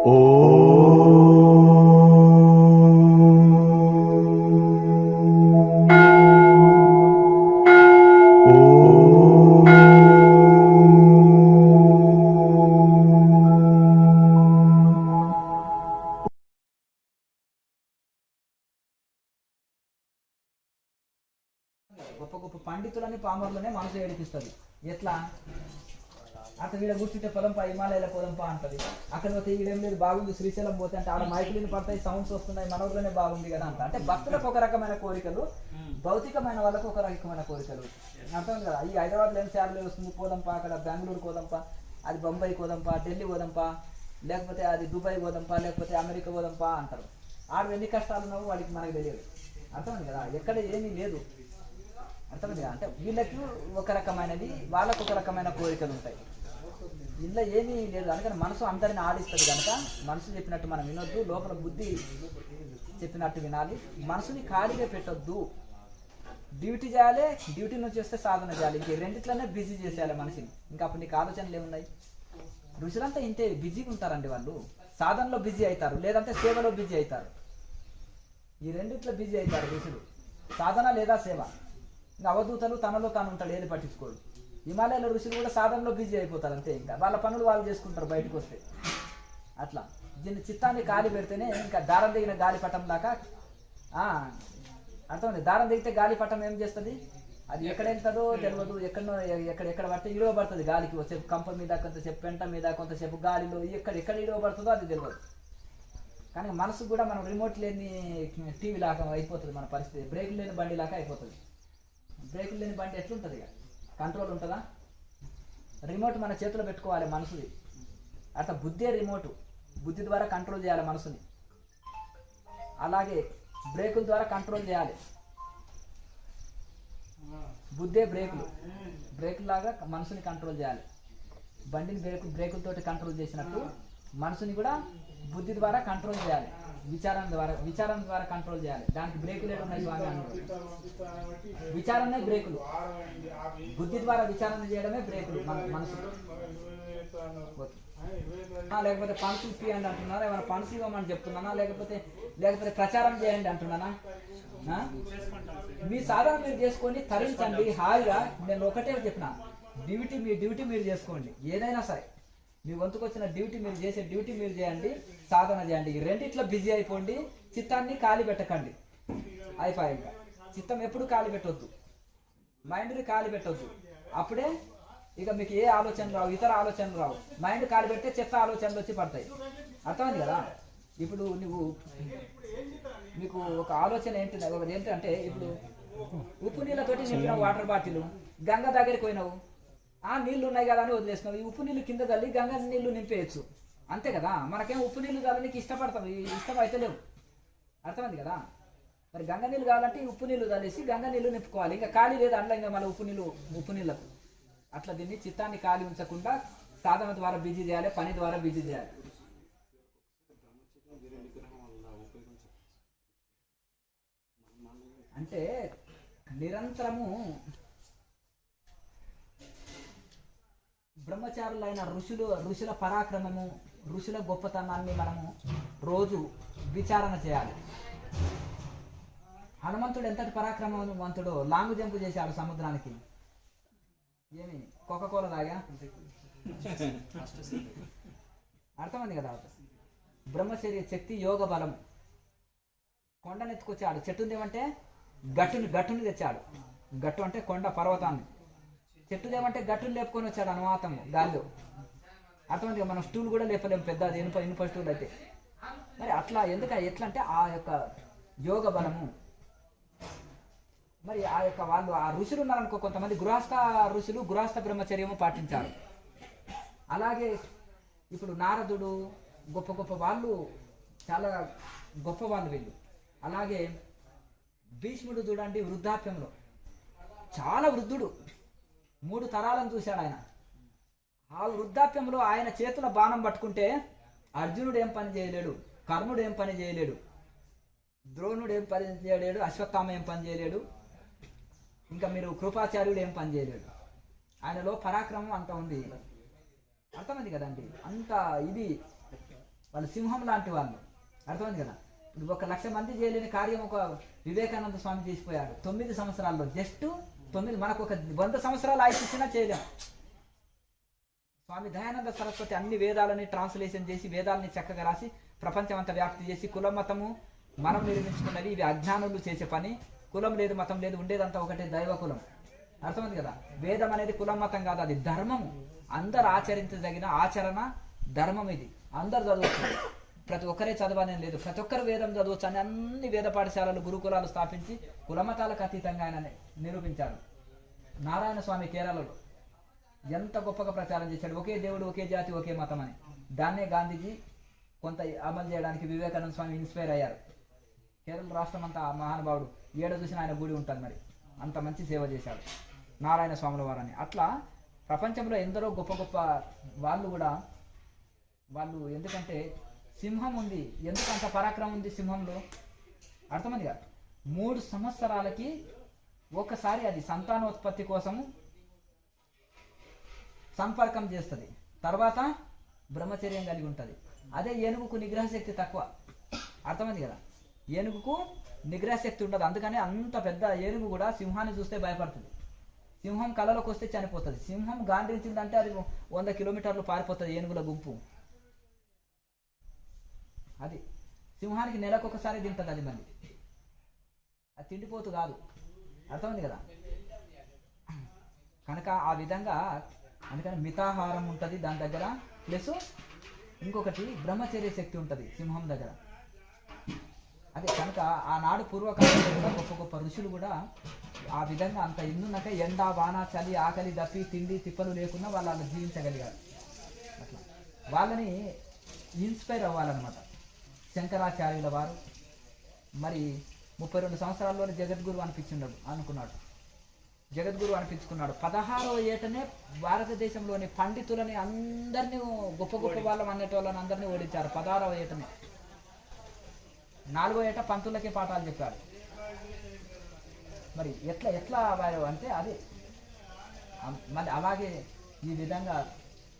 గొప్ప గొప్ప పండితులని పామర్లోనే మనసు ఏడిపిస్తుంది. ఎట్లా అక్కడ వీడ కూర్చుంటే పొలంపా, హిమాలయాల పొలంపా అంటది. అక్కడ పోతే ఈడేం లేదు బాగుంది, శ్రీశైలం పోతే అంటే ఆడ మైకులు పడతాయి, సౌండ్స్ వస్తున్నాయి, మన ఊర్లోనే బాగుంది కదా అంట. అంటే భక్తులకు ఒక రకమైన కోరికలు, భౌతికమైన వాళ్ళకు ఒక రకమైన కోరికలు. అర్థం కదా. ఈ హైదరాబాద్లో ఏం శాలరీ వస్తుంది, పోదంపా, అక్కడ బెంగళూరు కోదంపా, అది బొంబాయి కోదంపా, ఢిల్లీ పోదంపా, లేకపోతే అది దుబాయ్ పోదంపా, లేకపోతే అమెరికా పోదంపా అంటారు. ఆడ ఎన్ని కష్టాలు ఉన్నావో వాడికి మనకు తెలియదు. అర్థమైంది కదా. ఎక్కడ ఏమీ లేదు. అర్థమైంది కదా. అంటే వీళ్ళకి ఒక రకమైనది, వాళ్ళకు ఒక రకమైన కోరికలు ఉంటాయి. ఇంట్లో ఏమీ లేదు. అందుకని మనసు అందరిని ఆడిస్తుంది కనుక మనసు చెప్పినట్టు మనం వినొద్దు, లోపల బుద్ధి చెప్పినట్టు వినాలి. మనసుని ఖాళీగా పెట్టొద్దు. డ్యూటీ చేయాలి, డ్యూటీ నుంచి వస్తే సాధన చేయాలి. ఇంక రెండిట్లోనే బిజీ చేసేయాలి మనిషిని. ఇంకా అప్పుడు నీకు ఆలోచనలు ఏమున్నాయి? ఋషులంతా ఇంతే బిజీగా ఉంటారండి. వాళ్ళు సాధనలో బిజీ అవుతారు, లేదంటే సేవలో బిజీ అవుతారు. ఈ రెండిట్లో బిజీ అవుతారు ఋషులు, సాధన లేదా సేవ. ఇంకా అవధూతలు తనలో తాను ఉంటాడు, ఏది పట్టించుకోడు. హిమాలయాల ఋషులు కూడా సాధనలో బిజీ అయిపోతారు అంతే. ఇంకా వాళ్ళ పనులు వాళ్ళు చేసుకుంటారు బయటకు వస్తే. అట్లా దీన్ని చిత్తాన్ని గాలి పెడితేనే ఇంకా దారం దిగిన గాలిపటం దాకా అర్థమైంది. దారం దిగితే గాలిపటం ఏం చేస్తుంది? అది ఎక్కడ వెళ్తుందో తెలియదు. ఎక్కడ పడితే ఇడవబడుతుంది గాలికి. వచ్చేపు కంప మీద, కొంతసేపు పెంట మీద, కొంతసేపు గాలిలో, ఎక్కడ ఇడవబడుతుందో అది తెలియదు. కానీ మనసు కూడా మనం రిమోట్ లేని టీవీ లాగా అయిపోతుంది మన పరిస్థితి. బ్రేకులు లేని బండి లాగా అయిపోతుంది. బ్రేకులు లేని బండి ఎట్లుంటుంది? ఇక కంట్రోల్ ఉంటుందా? రిమోట్ మన చేతిలో పెట్టుకోవాలి మనసుది. అట్లా బుద్ధే రిమోటు, బుద్ధి ద్వారా కంట్రోల్ చేయాలి మనసుని. అలాగే బ్రేకుల ద్వారా కంట్రోల్ చేయాలి. బుద్ధే బ్రేకులు, బ్రేకులాగా మనసుని కంట్రోల్ చేయాలి. బండిని బ్రేకులతోటి కంట్రోల్ చేసినట్టు మనసుని కూడా బుద్ధి ద్వారా కంట్రోల్ చేయాలి. విచారం ద్వారా కంట్రోల్ చేయాలి. దానికి బ్రేకులు ఏడు ఉన్నాయి స్వామి అన్నారు. విచారణే బ్రేకులు. బుద్ధి ద్వారా విచారణ చేయడమే బ్రేకులు మన మనసు. లేకపోతే పనులు తీయండి అంటున్నారా? ఏమైనా పనులు ఇవ్వమని చెప్తున్నానా? లేకపోతే ప్రచారం చేయండి అంటున్నానా? మీ సాధన మీరు చేసుకొని తరించండి హాయిగా. నేను ఒకటే చెప్పిన, మీ డ్యూటీ మీరు చేసుకోండి. ఏదైనా సరే మీ వంతుకు వచ్చిన డ్యూటీ మీరు చేసే డ్యూటీ మీరు చేయండి, సాధన చేయండి. ఈ రెండిట్లో బిజీ అయిపోండి. చిత్తాన్ని ఖాళీ పెట్టకండి. అయిపోయి చిత్తం ఎప్పుడు ఖాళీ పెట్టొద్దు, మైండ్ని ఖాళీ పెట్టొద్దు. అప్పుడే ఇక మీకు ఏ ఆలోచనలు రావు, ఇతర ఆలోచనలు రావు. మైండ్ ఖాళీ పెడితే చెత్త ఆలోచనలు వచ్చి పడతాయి. అర్థమైంది కదా. ఇప్పుడు మీకు ఒక ఆలోచన ఏంటంటే, ఇప్పుడు ఉప్పు నీళ్ళతోటి నింపిన వాటర్ బాటిల్ గంగ దగ్గరికి పోయినావు, నీళ్లు ఉన్నాయి కదా అని వదిలేసినావు. ఈ ఉప్పు నీళ్ళు కింద తల్లి గంగ నీళ్లు నింపేయచ్చు, అంతే కదా. మనకేం ఉప్పు నీళ్ళు కావాలని ఇష్టపడతాం, ఇష్టం అయితే లేవు. అర్థమైంది కదా. మరి గంగ నీళ్ళు కావాలంటే ఉప్పు నీళ్ళు తల్లేసి గంగ నీళ్ళు నింపుకోవాలి. ఇంకా ఖాళీ లేదు అందులో, ఇంకా మన ఉప్పు నీళ్ళకు. అట్లా దీన్ని చిత్తాన్ని ఖాళీ ఉంచకుండా సాధన ద్వారా బిజీ చేయాలి, పని ద్వారా బిజీ చేయాలి. అంటే నిరంతరము బ్రహ్మచారులైన ఋషుల పరాక్రమము, ఋషుల గొప్పతనాన్ని మనము రోజు విచారణ చేయాలి. హనుమంతుడు ఎంతటి పరాక్రమవంతుడో లాంగ్ జంప్ చేశాడు సముద్రానికి. ఏమి కోకోకోలా తాగా? అర్థమైంది కదా. బ్రహ్మచర్య శక్తి, యోగ బలము. కొండనెత్తుకొచ్చాడు. చెట్టుదేమంటే గట్టుని తెచ్చాడు. గట్టు అంటే కొండ, పర్వతాన్ని. చెట్టుదేమంటే గట్టుని లేపుకొని వచ్చాడు అనువాతము గాలిలో. అర్థమైంది. మనం స్టూల్ కూడా లేపలేము, పెద్ద ఇనుప స్టూల్ అయితే. మరి అట్లా ఎట్లా అంటే ఆ యొక్క యోగ బలము. మరి ఆ యొక్క వాళ్ళు ఆ ఋషులు ఉన్నారనుకో, కొంతమంది గృహస్థ ఋషులు గృహస్థ బ్రహ్మచర్యము పాటించారు. అలాగే ఇప్పుడు నారదుడు, గొప్ప గొప్ప వాళ్ళు, చాలా గొప్ప వాళ్ళు వీళ్ళు. అలాగే భీష్ముడు చూడండి, వృద్ధాప్యంలో చాలా వృద్ధుడు, 3 తరాలను చూశాడు ఆయన. ఆ వృద్ధాప్యంలో ఆయన చేతుల బాణం పట్టుకుంటే అర్జునుడు ఏం పని చేయలేడు, కర్ణుడు ఏం పని చేయలేడు, ద్రోణుడు ఏం పని చేయలేడు, అశ్వత్థామ ఏం పని చేయలేడు, ఇంకా మీరు కృపాచార్యుడు ఏం పని చేయలేడు. ఆయనలో పరాక్రమం అంత ఉంది. అర్థమైంది కదండి. అంత ఇది వాళ్ళు సింహం లాంటి వాళ్ళు. అర్థమైంది కదా. ఇప్పుడు 1,00,000 మంది చేయలేని కార్యం ఒక వివేకానంద స్వామి చేసిపోయాడు 9 సంవత్సరాల్లో. జస్ట్ 9. మనకు ఒక 100 సంవత్సరాలు ఆయుష్నా చేయలేము. స్వామి దయానంద సరస్వతి అన్ని వేదాలని ట్రాన్స్లేషన్ చేసి వేదాలని చక్కగా రాసి ప్రపంచం అంతా వ్యాప్తి చేసి కులం మతము మనం నిర్మించుకున్నవి ఇవి అజ్ఞానులు చేసే పని. కులం లేదు మతం లేదు, ఉండేదంతా ఒకటే దైవ కులం. అర్థమైంది కదా. వేదం అనేది కులం మతం కాదు, అది ధర్మము. అందరు ఆచరించదగిన ఆచరణ ధర్మం ఇది. అందరు చదవచ్చు, ప్రతి ఒక్కరే చదవనే లేదు, ప్రతి ఒక్కరు వేదం చదవచ్చు అని అన్ని వేద పాఠశాలలు గురుకులాలు స్థాపించి కులమతాలకు అతీతంగా ఆయన నిరూపించారు. నారాయణ స్వామి కేరళలో ఎంత గొప్పగా ప్రచారం చేశాడు, ఒకే దేవుడు ఒకే జాతి ఒకే మతం అని. దాన్నే గాంధీజీ కొంత అమలు చేయడానికి వివేకానంద స్వామి ఇన్స్పైర్ అయ్యారు. కేరళ రాష్ట్రం అంతా మహానుభావుడు ఏడ చూసిన ఆయన గుడి ఉంటుంది. మరి అంత మంచి సేవ చేశాడు నారాయణ స్వాముల వారని. అట్లా ప్రపంచంలో ఎందరో గొప్ప గొప్ప వాళ్ళు కూడా వాళ్ళు ఎందుకంటే సింహం ఉంది, ఎందుకంత పరాక్రమం ఉంది సింహంలో అర్థమైందిగా. 3 సంవత్సరాలకి ఒకసారి అది సంతానోత్పత్తి కోసము సంపర్కం చేస్తుంది, తర్వాత బ్రహ్మచర్యం కలిగి ఉంటుంది. అదే ఏనుగుకు నిగ్రహ శక్తి తక్కువ. అర్థమైంది కదా. ఏనుగుకు నిగ్రహ శక్తి ఉండదు, అందుకని అంత పెద్ద ఏనుగు కూడా సింహాన్ని చూస్తే భయపడుతుంది. సింహం కళ్ళలోకి వస్తే చనిపోతుంది. సింహం గాండ్రించిందంటే అది 100 కిలోమీటర్లు పారిపోతుంది ఏనుగుల గుంపు. అది సింహానికి నెలకొకసారి తింటుంది, అది మళ్ళీ అది తిండిపోతు కాదు. అర్థమైంది కదా. కనుక ఆ విధంగా అందుకని మితాహారం ఉంటుంది దాని దగ్గర, ప్లస్ ఇంకొకటి బ్రహ్మచర్య శక్తి ఉంటుంది సింహం దగ్గర. అదే కనుక ఆనాడు పూర్వకాలంలో కూడా గొప్ప గొప్ప ఋషులు కూడా ఆ విధంగా అంత ఎన్నున్నాక ఎండ వాన చలి ఆకలి దప్పి తిండి తిప్పలు లేకుండా వాళ్ళు అలా జీవించగలిగారు. అట్లా వాళ్ళని ఇన్స్పైర్ అవ్వాలన్నమాట. శంకరాచార్యుల వారు మరి 32 సంవత్సరాల్లోనే జగద్గురు అనుకున్నాడు. జగద్గురు అనిపించుకున్నాడు. 16వ ఏటనే భారతదేశంలోని పండితులని అందరినీ గొప్ప గొప్ప వాళ్ళం అనేటోళ్ళని అందరినీ ఓడించారు 16వ ఏటనే. 4వ ఏట పంతులకే పాఠాలు చెప్పాడు. మరి ఎట్లా అంటే అది మరి అలాగే ఈ విధంగా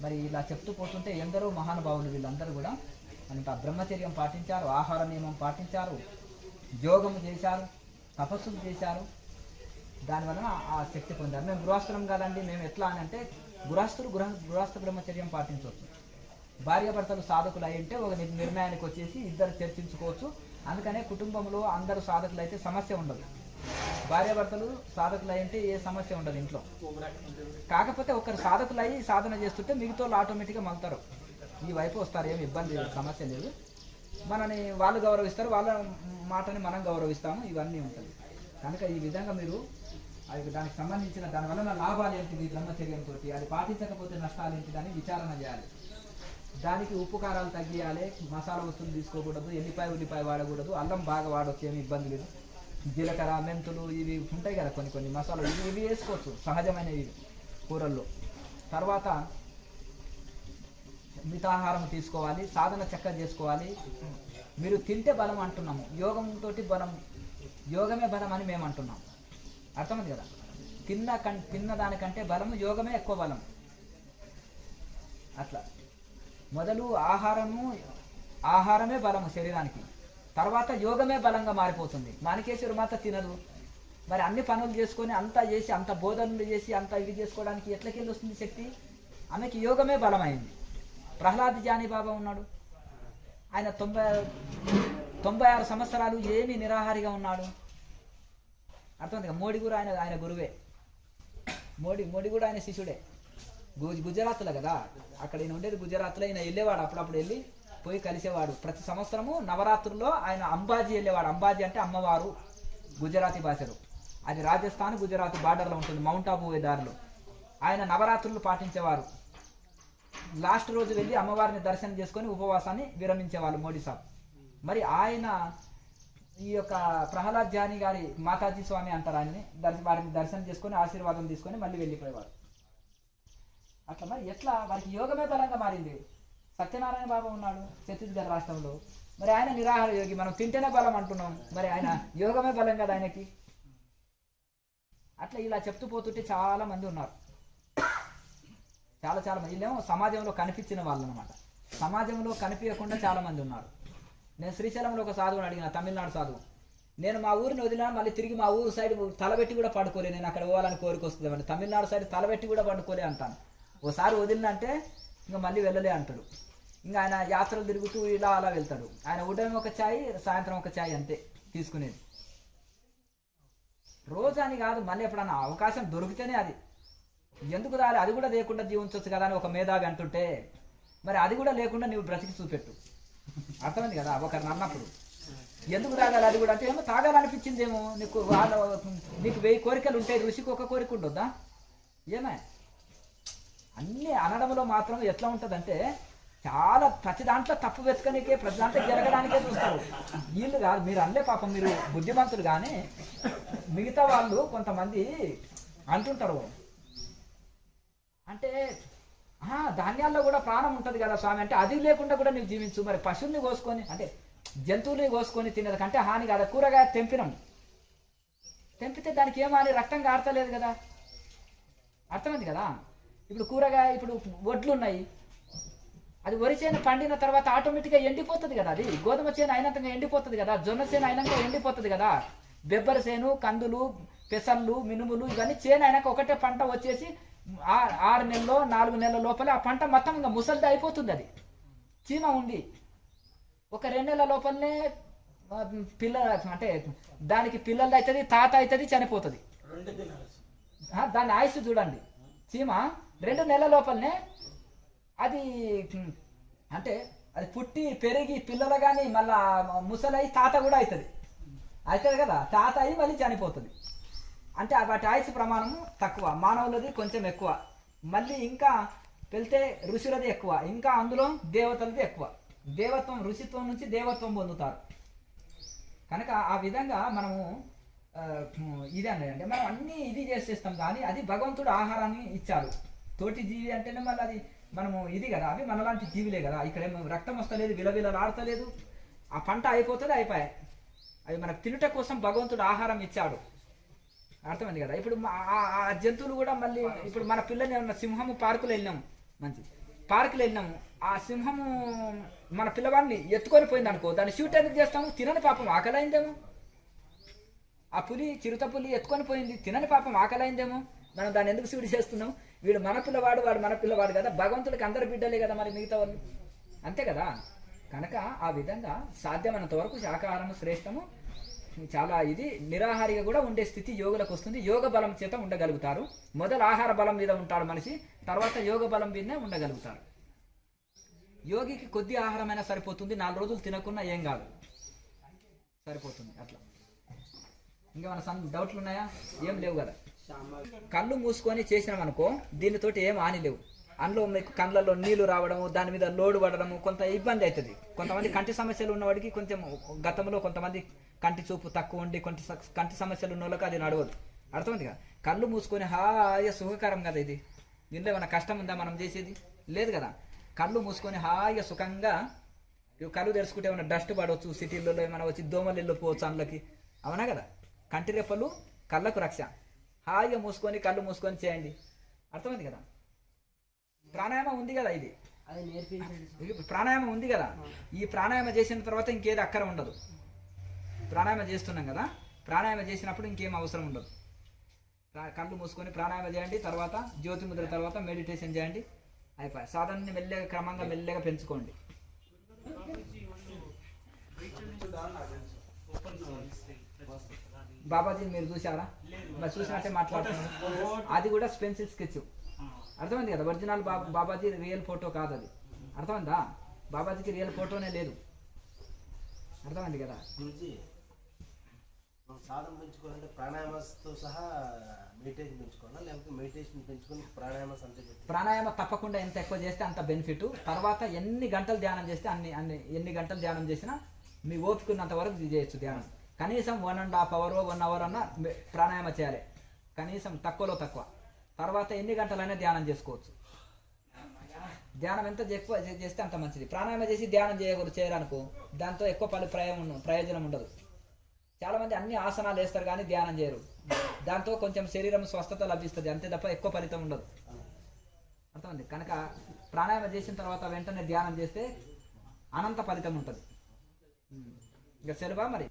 మరి ఇలా చెప్తూ పోతుంటే ఎందరో మహానుభావులు వీళ్ళందరూ కూడా అంత బ్రహ్మచర్యం పాటించారు, ఆహార నియమం పాటించారు, యోగం చేశారు, తపస్సులు చేశారు. దానివలన ఆ శక్తి పొందారు. మేము గృహస్థులం కాదండి, మేము ఎట్లా అని అంటే గృహస్థ బ్రహ్మచర్యం పాటించవచ్చు. భార్యాభర్తలు సాధకులు అయ్యింటే ఒక నిర్ణయానికి వచ్చేసి ఇద్దరు చర్చించుకోవచ్చు. అందుకనే కుటుంబంలో అందరూ సాధకులు అయితే సమస్య ఉండదు. భార్యాభర్తలు సాధకులు అయ్యింటే ఏ సమస్య ఉండదు ఇంట్లో. కాకపోతే ఒకరు సాధకులు అయ్యి సాధన చేస్తుంటే మిగతా వాళ్ళు ఆటోమేటిక్గా మలుతారు, ఈ వైపు వస్తారు, ఏమి ఇబ్బంది లేదు, సమస్య లేదు. మనని వాళ్ళు గౌరవిస్తారు, వాళ్ళ మాటని మనం గౌరవిస్తాము, ఇవన్నీ ఉంటుంది. కనుక ఈ విధంగా మీరు దానికి సంబంధించిన దానివల్ల లాభాలు ఏంటిది బ్రహ్మచర్యంతో, అది పాటించకపోతే నష్టాలు ఏంటిదని విచారణ చేయాలి. దానికి ఉప్పు కారాలు తగ్గియాలి, మసాలా వస్తువులు తీసుకోకూడదు, ఉల్లిపాయ వాడకూడదు, అల్లం బాగా వాడవచ్చు, ఏమి ఇబ్బంది లేదు. జీలకర్ర మెంతులు ఇవి ఉంటాయి కదా కొన్ని మసాలాలు, ఇవి వేసుకోవచ్చు సహజమైనవి కూరల్లో. తర్వాత మితాహారం తీసుకోవాలి, సాధన చక్కగా చేసుకోవాలి. మీరు తింటే బలం అంటున్నాము, యోగంతో బలం, యోగమే బలం అని మేము అంటున్నాం. అర్థమైంది కదా. తిన్న దానికంటే బలము యోగమే ఎక్కువ బలం. అట్లా మొదలు ఆహారమే బలము శరీరానికి, తర్వాత యోగమే బలంగా మారిపోతుంది. మాణికేశ్వరి మాత తినదు, మరి అన్ని పనులు చేసుకొని అంతా చేసి అంత బోధనలు చేసి అంతా ఇవి చేసుకోవడానికి ఎట్లకెళ్ళి వస్తుంది శక్తి? ఆమెకి యోగమే బలమైంది. ప్రహ్లాద్ జానీ బాబా ఉన్నాడు, ఆయన 96 సంవత్సరాలు ఏమీ నిరాహారిగా ఉన్నాడు. అర్థమైంది. మోడీ కూడా ఆయన గురువే. మోడీ కూడా ఆయన శిష్యుడే. గుజరాత్లో కదా, అక్కడ ఈయన ఉండేది గుజరాత్లో. ఈయన వెళ్ళేవాడు, అప్పుడప్పుడు వెళ్ళి పోయి కలిసేవాడు. ప్రతి సంవత్సరము నవరాత్రుల్లో ఆయన అంబాజీ వెళ్ళేవాడు. అంబాజీ అంటే అమ్మవారు గుజరాతీ భాషలో. అది రాజస్థాన్ గుజరాత్ బార్డర్లో ఉంటుంది, మౌంట్ ఆబూ దారిలో. ఆయన నవరాత్రులు పాటించేవారు. లాస్ట్ రోజు వెళ్ళి అమ్మవారిని దర్శనం చేసుకొని ఉపవాసాన్ని విరమించేవాళ్ళు మోడీ సాబ్. మరి ఆయన ఈ యొక్క ప్రహ్లాద్ జానీ గారి మాతాజీ స్వామి అంటారు ఆయనని, వారిని దర్శనం చేసుకొని ఆశీర్వాదం తీసుకొని మళ్ళీ వెళ్ళిపోయేవారు. అట్లా మరి ఎట్లా వారికి యోగమే బలంగా మారింది. సత్యనారాయణ బాబా ఉన్నాడు ఛత్తీస్గఢ్ రాష్ట్రంలో, మరి ఆయన నిరాహార యోగి. మనం తింటేనే బలం అంటున్నాం, మరి ఆయన యోగమే బలం కదా ఆయనకి. అట్లా ఇలా చెప్తూ పోతుంటే చాలా మంది ఉన్నారు, చాలా మంది. వీళ్ళేమో సమాజంలో కనిపించిన వాళ్ళు అనమాట. సమాజంలో కనిపించకుండా చాలా మంది ఉన్నారు. నేను శ్రీశైలంలో ఒక సాధువుని అడిగిన, తమిళనాడు సాధువు. నేను మా ఊరిని వదిలినా మళ్ళీ తిరిగి మా ఊరు సైడ్ తలబెట్టి కూడా పడుకోలే, నేను అక్కడ పోవాలని కోరిక వస్తుంది. తమిళనాడు సైడ్ తలబెట్టి కూడా పడుకోలే అంటాను. ఓసారి వదిలినంటే ఇంకా మళ్ళీ వెళ్ళలే అంటాడు. ఇంకా ఆయన యాత్రలు తిరుగుతూ ఇలా అలా వెళ్తాడు. ఆయన ఉదయం ఒక ఛాయ్, సాయంత్రం ఒక ఛాయ్ అంతే తీసుకునేది. రోజు అని కాదు, మళ్ళీ ఎప్పుడన్నా అవకాశం దొరికితేనే అది. ఎందుకు రాలి, అది కూడా లేకుండా జీవించవచ్చు కదా అని ఒక మేధావి అంటుంటే, మరి అది కూడా లేకుండా నువ్వు బ్రతికి చూపెట్టు. అర్థమైంది కదా ఒకరిని అన్నప్పుడు. ఎందుకు తాగాలి అది కూడా అంటే, ఏమో తాగాలనిపించిందేమో నీకు, నీకు 1000 కోరికలు ఉంటాయి, ఋషికి ఒక కోరిక ఉండొద్దా? ఏమే అన్నీ అనడంలో మాత్రం ఎట్లా ఉంటుందంటే, చాలా ప్రతి దాంట్లో తప్పు వెతకనికే, ప్రతి దాంట్లో జరగడానికే చూస్తారు. వీళ్ళు కాదు, మీరు అనలే పాపం, మీరు బుద్ధిమంతులు. కానీ మిగతా వాళ్ళు కొంతమంది అంటుంటారు అంటే, ధాన్యాల్లో కూడా ప్రాణం ఉంటుంది కదా స్వామి అంటే, అది లేకుండా కూడా నువ్వు జీవించు. మరి పశువుల్ని కోసుకొని అంటే జంతువుల్ని కోసుకొని తినేది కంటే హాని కదా. కూరగాయ తెంపితే దానికి ఏమో అని రక్తం కారతలేదు కదా. అర్థమైంది కదా. ఇప్పుడు కూరగాయ, ఇప్పుడు వడ్లు ఉన్నాయి, అది వరి చేను పండిన తర్వాత ఆటోమేటిక్గా ఎండిపోతుంది కదా. అది గోధుమ చేను అయినంతగా ఎండిపోతుంది కదా, జొన్న చేను అయినాక ఎండిపోతుంది కదా. బెబ్బరి చేను, కందులు, పెసళ్ళు, మినుములు ఇవన్నీ చేను అయినాక ఒకటే పంట వచ్చేసి 6 నెలల్లో 4 నెలల లోపలే ఆ పంట మొత్తం ఇంకా ముసలిది అయిపోతుంది. అది చీమ ఉండి ఒక 2 నెలల లోపలనే అంటే దానికి పిల్లలు అవుతుంది, తాత అవుతుంది, చనిపోతుంది. దాని ఆయుష్ చూడండి. చీమ 2 నెలల లోపలనే అది అంటే అది పుట్టి పెరిగి పిల్లలు కానీ మళ్ళా ముసలై తాత కూడా అవుతుంది కదా. తాత అయి మళ్ళీ చనిపోతుంది. అంటే వాటి ఆయుష్ ప్రమాణము తక్కువ, మానవులది కొంచెం ఎక్కువ. మళ్ళీ ఇంకా వెళ్తే ఋషులది ఎక్కువ, ఇంకా అందులో దేవతలది ఎక్కువ. దేవత్వం, ఋషిత్వం నుంచి దేవత్వం పొందుతారు. కనుక ఆ విధంగా మనము ఇది అంటే మనం అన్నీ ఇది చేసేస్తాం. కానీ అది భగవంతుడు ఆహారాన్ని ఇచ్చారు. తోటి జీవి అంటేనే మళ్ళీ అది మనము ఇది కదా, అవి మనలాంటి జీవులే కదా. ఇక్కడ రక్తం వస్తలేదు, విలవిలలాడతలేదు, ఆ పంట అయిపోతుంది, అయిపోయాయి. అవి మనకు తినుట కోసం భగవంతుడు ఆహారం ఇచ్చాడు. అర్థమైంది కదా. ఇప్పుడు ఆ జంతువులు కూడా మళ్ళీ ఇప్పుడు మన పిల్లల్ని ఏమన్నా సింహము పార్కులో వెళ్ళినాము, మంచి పార్కులో వెళ్ళినాము, ఆ సింహము మన పిల్లవాడిని ఎత్తుకొని పోయింది అనుకో, దాన్ని షూట్ ఎందుకు చేస్తాము? తినని పాపం ఆకలైందేమో. ఆ పులి, చిరుత పులి ఎత్తుకొని పోయింది, తినని పాపం ఆకలైందేమో. మనం దాన్ని ఎందుకు షూట్ చేస్తున్నాం? వీడు మన పిల్లవాడు, వాడు మన పిల్లవాడు కదా. భగవంతుడికి అందరు బిడ్డలే కదా మరి మిగతా వాళ్ళు, అంతే కదా. కనుక ఆ విధంగా సాధ్యమైనంత వరకు శాకాహారం శ్రేష్టము. చాలా ఇది నిరాహారిగా కూడా ఉండే స్థితి యోగులకు వస్తుంది. యోగ బలం చేత ఉండగలుగుతారు. మొదలు ఆహార బలం మీద ఉంటాడు మనిషి, తర్వాత యోగ బలం మీదనే ఉండగలుగుతారు. యోగికి కొద్ది ఆహారమైనా సరిపోతుంది, 4 రోజులు తినకున్నా ఏం కాదు, సరిపోతుంది. అట్లా ఇంకా మన డౌట్లు ఉన్నాయా? ఏం లేవు కదా. కళ్ళు మూసుకొని చేసినామనుకో దీనితోటి ఏం హాని లేవు. అందులో మీకు కళ్ళల్లో నీళ్లు రావడము, దాని మీద లోడు పడడము కొంత ఇబ్బంది అవుతుంది. కొంతమంది కంటి సమస్యలు ఉన్నవాడికి కొంచెం గతంలో కొంతమంది కంటి చూపు తక్కువ ఉండి కంటి సమస్యలు ఉన్న వాళ్ళకి అది నడవదు. అర్థమైంది కదా. కళ్ళు మూసుకొని హాయిగా సుఖకరం కదా ఇది. దీనిలో ఏమైనా కష్టం ఉందా మనం చేసేది? లేదు కదా. కళ్ళు మూసుకొని హాయిగా సుఖంగా కళ్ళు తెరుచుకుంటే ఏమైనా డస్ట్ పడవచ్చు, సిటీల్లో ఏమైనా వచ్చి దోమలు వెళ్ళిపోవచ్చు అందులోకి, అవునా కదా. కంటి రెప్పలు కళ్ళకు రక్ష. హాయిగా మూసుకొని కళ్ళు మూసుకొని చేయండి. అర్థమైంది కదా. ప్రాణాయామం ఉంది కదా, ఇది ప్రాణాయామం ఉంది కదా. ఈ ప్రాణాయామం చేసిన తర్వాత ఇంకేది అక్కర ఉండదు. ప్రాణాయామం చేస్తున్నాం కదా, ప్రాణాయామం చేసినప్పుడు ఇంకేం అవసరం ఉండదు. కళ్ళు మూసుకొని ప్రాణాయామం చేయండి, తర్వాత జ్యోతి ముద్ర, తర్వాత మెడిటేషన్ చేయండి, అయిపోయి సాధనని మెల్లగా క్రమంగా మెల్లగా పెంచుకోండి. బాబాజీ మీరు చూసారా? మరి చూసినట్టే మాట్లాడుతున్నారు. అది కూడా పెన్సిల్ స్కెచ్. అర్థమైంది కదా. ఒరిజినల్ బాబాజీ రియల్ ఫోటో కాదు అది. అర్థమైందా? బాబాజీకి రియల్ ఫోటోనే లేదు. అర్థమైంది కదా. సాధన పెంచుకోవాలంటే ప్రాణాయామతో సహా మెడిటేషన్ పెంచుకోవాలా, లేకపోతే మెడిటేషన్ పెంచుకొని ప్రాణాయామం అంతే? ప్రాణాయామం తప్పకుండా ఎంత ఎక్కువ చేస్తే అంత బెనిఫిట్. తర్వాత ఎన్ని గంటలు ధ్యానం చేస్తే ఎన్ని గంటలు ధ్యానం చేసినా మీ ఓపికన్నంత వరకు చేయొచ్చు ధ్యానం. కనీసం 1.5 hour 1 hour అన్న ప్రాణాయామం చేయాలి, కనీసం తక్కువలో తక్కువ. తర్వాత ఎన్ని గంటలైనా ధ్యానం చేసుకోవచ్చు. ధ్యానం ఎంత ఎక్కువ చేస్తే అంత మంచిది. ప్రాణాయామం చేసి ధ్యానం చేయాలనుకో దాంతో ఎక్కువ ప్రయోజనం ఉండదు. చాలామంది అన్ని ఆసనాలు వేస్తారు కానీ ధ్యానం చేయరు. దాంతో కొంచెం శరీరం స్వస్థత లభిస్తుంది అంతే తప్ప ఎక్కువ ఫలితం ఉండదు. అర్థమైంది. కనుక ప్రాణాయామం చేసిన తర్వాత వెంటనే ధ్యానం చేస్తే అనంత ఫలితం ఉంటుంది. ఇక సెలవా మరి.